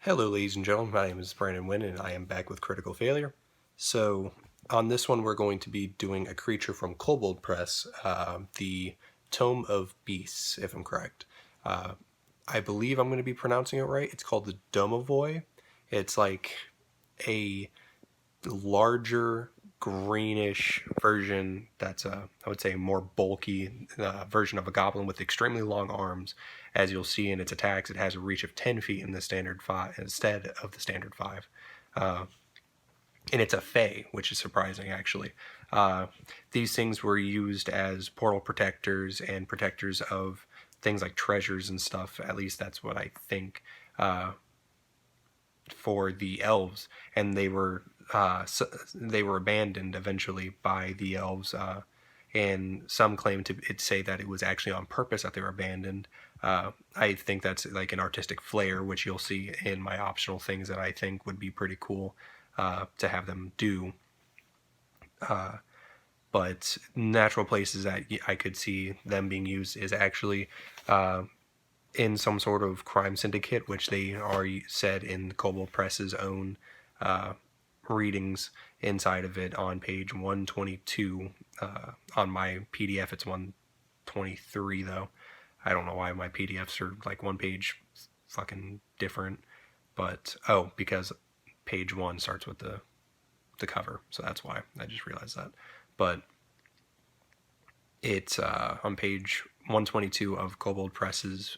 Hello ladies and gentlemen, my name is Brandon Wynn and I am back with Critical Failure. So on this one we're going to be doing a creature from Kobold Press, the Tome of Beasts, if I'm correct. I believe I'm going to be pronouncing it right. It's called the Domovoi. It's like a larger greenish version that's I would say more bulky version of a goblin with extremely long arms. As you'll see in its attacks, it has a reach of 10 feet in the standard 5 instead of the standard 5. And it's a Fey, which is surprising actually. These things were used as portal protectors and protectors of things like treasures and stuff. At least that's what I think, for the elves, and they were abandoned eventually by the elves. And some claim to say that it was actually on purpose that they were abandoned. I think that's like an artistic flair, which you'll see in my optional things that I think would be pretty cool to have them do. But natural places that I could see them being used is actually in some sort of crime syndicate, which they are said in Kobold Press's own readings inside of it on page 122. On my PDF, it's 123, though. I don't know why my PDFs are like one page fucking different. But, oh, because page 1 starts with the cover, so that's why. I just realized that. But it's on page 122 of Kobold Press's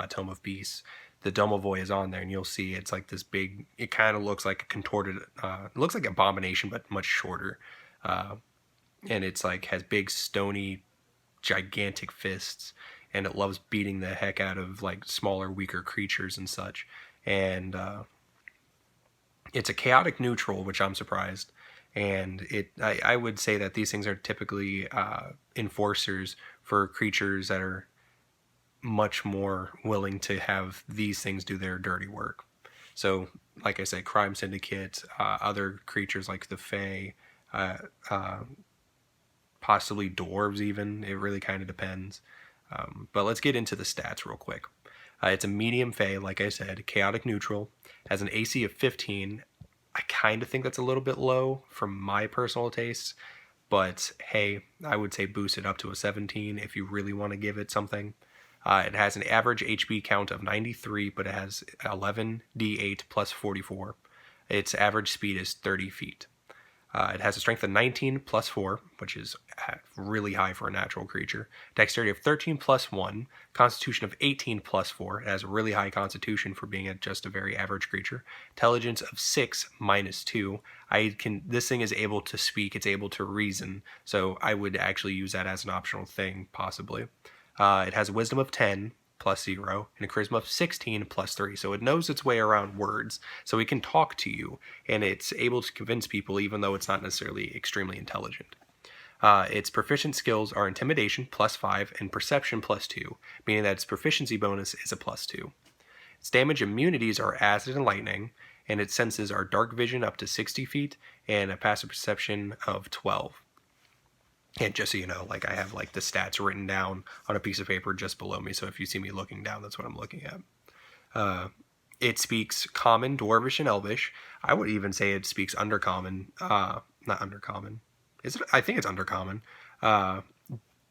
Tome of Beasts. The Domovoi is on there, and you'll see it's like this big. It kind of looks like a contorted. It looks like Abomination, but much shorter. And it's like has big, stony, gigantic fists, and it loves beating the heck out of like smaller, weaker creatures and such. And it's a chaotic neutral, which I'm surprised. And I would say that these things are typically enforcers for creatures that are much more willing to have these things do their dirty work. So, like I said, crime syndicate, other creatures like the Fae, possibly dwarves even. It really kind of depends. But let's get into the stats real quick. It's a medium Fae, like I said, chaotic neutral, has an AC of 15. I kind of think that's a little bit low from my personal tastes, but hey, I would say boost it up to a 17 if you really want to give it something. It has an average HP count of 93, but it has 11 D8 plus 44. Its average speed is 30 feet. It has a strength of 19 plus 4, which is really high for a natural creature. Dexterity of 13 plus 1. Constitution of 18 plus 4. It has a really high constitution for being just a very average creature. Intelligence of 6 minus 2. This thing is able to speak. It's able to reason. So I would actually use that as an optional thing, possibly. It has a wisdom of 10 plus 0, and a charisma of 16 plus 3. So it knows its way around words. So it can talk to you, and it's able to convince people even though it's not necessarily extremely intelligent. Its proficient skills are intimidation plus 5 and perception plus 2, meaning that its proficiency bonus is a plus 2. Its damage immunities are acid and lightning, and its senses are dark vision up to 60 feet and a passive perception of 12. And just so you know, like I have like the stats written down on a piece of paper just below me. So if you see me looking down, that's what I'm looking at. It speaks Common, Dwarvish, and Elvish. I would even say it speaks Undercommon. Not Undercommon. Is it? I think it's Undercommon.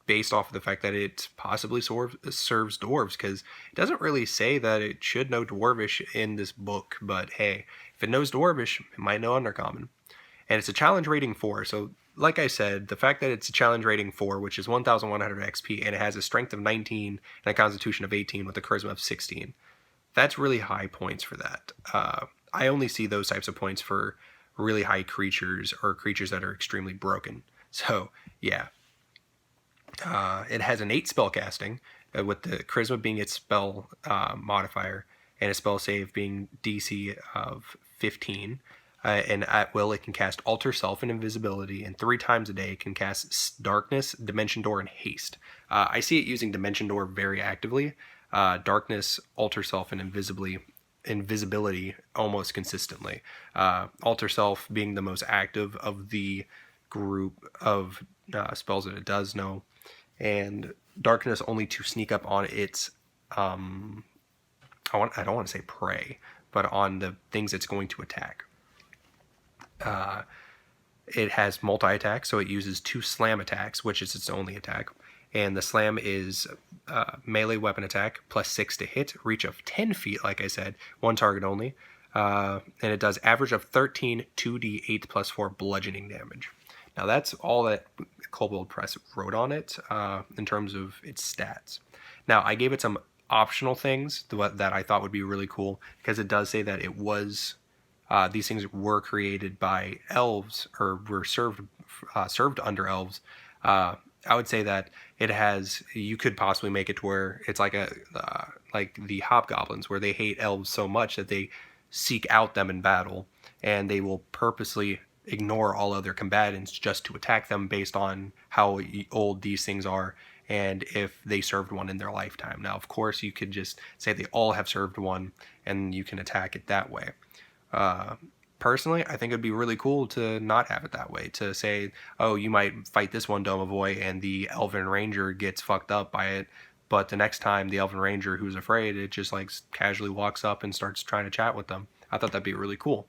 Based off of the fact that it possibly serves dwarves, because it doesn't really say that it should know Dwarvish in this book. But hey, if it knows Dwarvish, it might know Undercommon. And it's a challenge rating 4, so like I said, the fact that it's a challenge rating 4, which is 1,100 XP, and it has a strength of 19 and a constitution of 18 with a charisma of 16, that's really high points for that. I only see those types of points for really high creatures or creatures that are extremely broken. So, yeah. It has an 8 spellcasting, with the charisma being its spell modifier, and a spell save being DC of 15. And at will, it can cast Alter Self and Invisibility, and 3 times a day it can cast Darkness, Dimension Door, and Haste. I see it using Dimension Door very actively. Darkness, Alter Self, and Invisibility almost consistently. Alter Self being the most active of the group of spells that it does know, and Darkness only to sneak up on its I don't want to say prey, but on the things it's going to attack. It has multi-attack, so it uses 2 slam attacks, which is its only attack. And the slam is melee weapon attack, plus 6 to hit, reach of 10 feet, like I said, 1 target only. And it does average of 13, 2d8 plus 4 bludgeoning damage. Now that's all that Kobold Press wrote on it in terms of its stats. Now I gave it some optional things that I thought would be really cool, because it does say that it was... these things were created by elves, or were served under elves. I would say that it has. You could possibly make it to where it's like like the hobgoblins, where they hate elves so much that they seek out them in battle, and they will purposely ignore all other combatants just to attack them based on how old these things are and if they served one in their lifetime. Now, of course, you could just say they all have served one, and you can attack it that way. Personally, I think it'd be really cool to not have it that way. To say, oh, you might fight this one Domovoi and the Elven Ranger gets fucked up by it, but the next time the Elven Ranger who's afraid, it just like casually walks up and starts trying to chat with them. I thought that'd be really cool.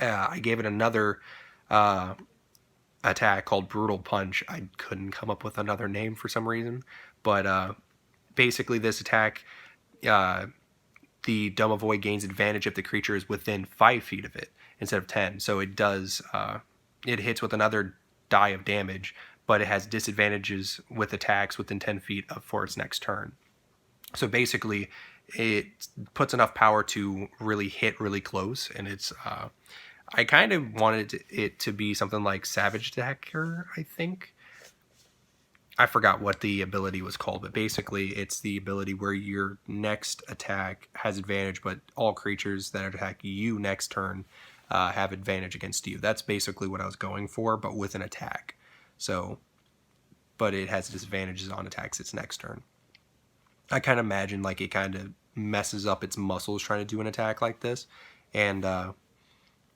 I gave it another attack called Brutal Punch. I couldn't come up with another name for some reason, but basically this attack... the Domovoi gains advantage if the creature is within 5 feet of it instead of 10. So it does, it hits with another die of damage, but it has disadvantages with attacks within 10 feet for its next turn. So basically, it puts enough power to really hit really close, and it's, I kind of wanted it to be something like Savage Attacker, I think. I forgot what the ability was called, but basically it's the ability where your next attack has advantage, but all creatures that attack you next turn have advantage against you. That's basically what I was going for, but with an attack. So, but it has disadvantages on attacks its next turn. I kind of imagine like it kind of messes up its muscles trying to do an attack like this, and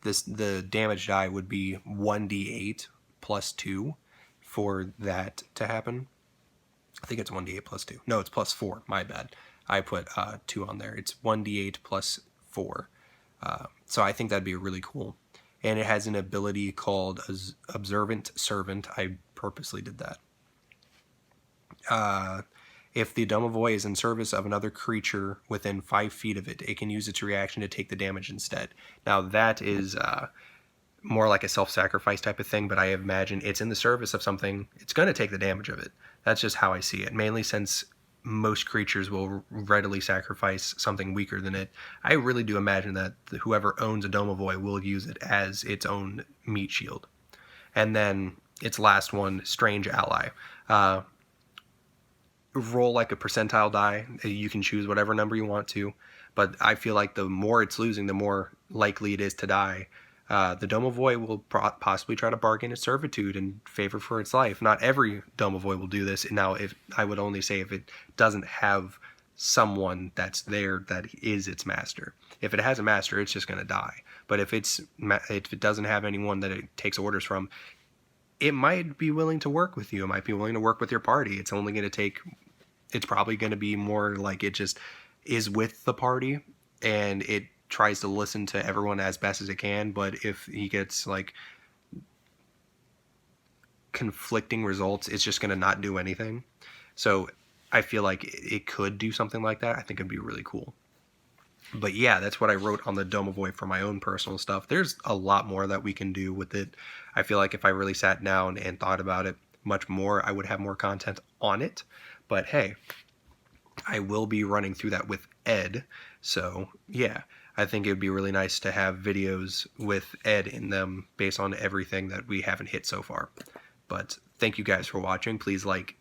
the damage die would be 1d8 plus 2. For that to happen. I think it's 1d8 plus 2. No, it's plus 4. My bad. I put 2 on there. It's 1d8 plus 4. So I think that'd be really cool. And it has an ability called Observant Servant. I purposely did that. If the Domovoi is in service of another creature within 5 feet of it, it can use its reaction to take the damage instead. Now that is... more like a self-sacrifice type of thing, but I imagine it's in the service of something, it's going to take the damage of it. That's just how I see it, mainly since most creatures will readily sacrifice something weaker than it. I really do imagine that whoever owns a Domovoi will use it as its own meat shield. And then its last one, Strange Ally. Roll like a percentile die. You can choose whatever number you want to, but I feel like the more it's losing, the more likely it is to die. The Domovoi will possibly try to bargain its servitude in favor for its life. Not every Domovoi will do this. Now, if I would only say if it doesn't have someone that's there that is its master. If it has a master, it's just going to die. But if it doesn't have anyone that it takes orders from, it might be willing to work with you. It might be willing to work with your party. It's only going to take... It's probably going to be more like it just is with the party, and it tries to listen to everyone as best as it can, but if he gets like conflicting results, it's just going to not do anything. So I feel like it could do something like that. I think it'd be really cool. But yeah, that's what I wrote on the Domovoi for my own personal stuff. There's a lot more that we can do with it. I feel like if I really sat down and thought about it much more, I would have more content on it. But hey, I will be running through that with Ed. So yeah, I think it would be really nice to have videos with Ed in them based on everything that we haven't hit so far. But thank you guys for watching. Please leave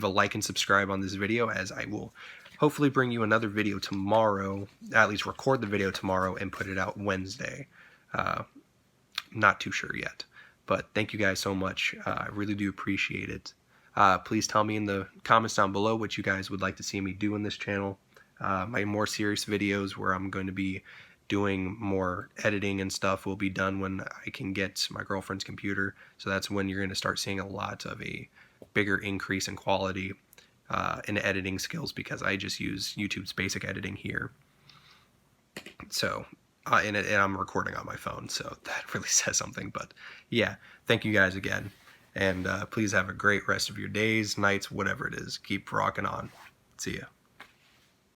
a like and subscribe on this video, as I will hopefully bring you another video tomorrow, at least record the video tomorrow and put it out Wednesday. Not too sure yet. But thank you guys so much. I really do appreciate it. Please tell me in the comments down below what you guys would like to see me do in this channel. My more serious videos where I'm going to be doing more editing and stuff will be done when I can get my girlfriend's computer. So that's when you're going to start seeing a lot of a bigger increase in quality. in editing skills because I just use YouTube's basic editing here. So, and I'm recording on my phone, so that really says something. But yeah, thank you guys again. And please have a great rest of your days, nights, whatever it is. Keep rocking on. See ya.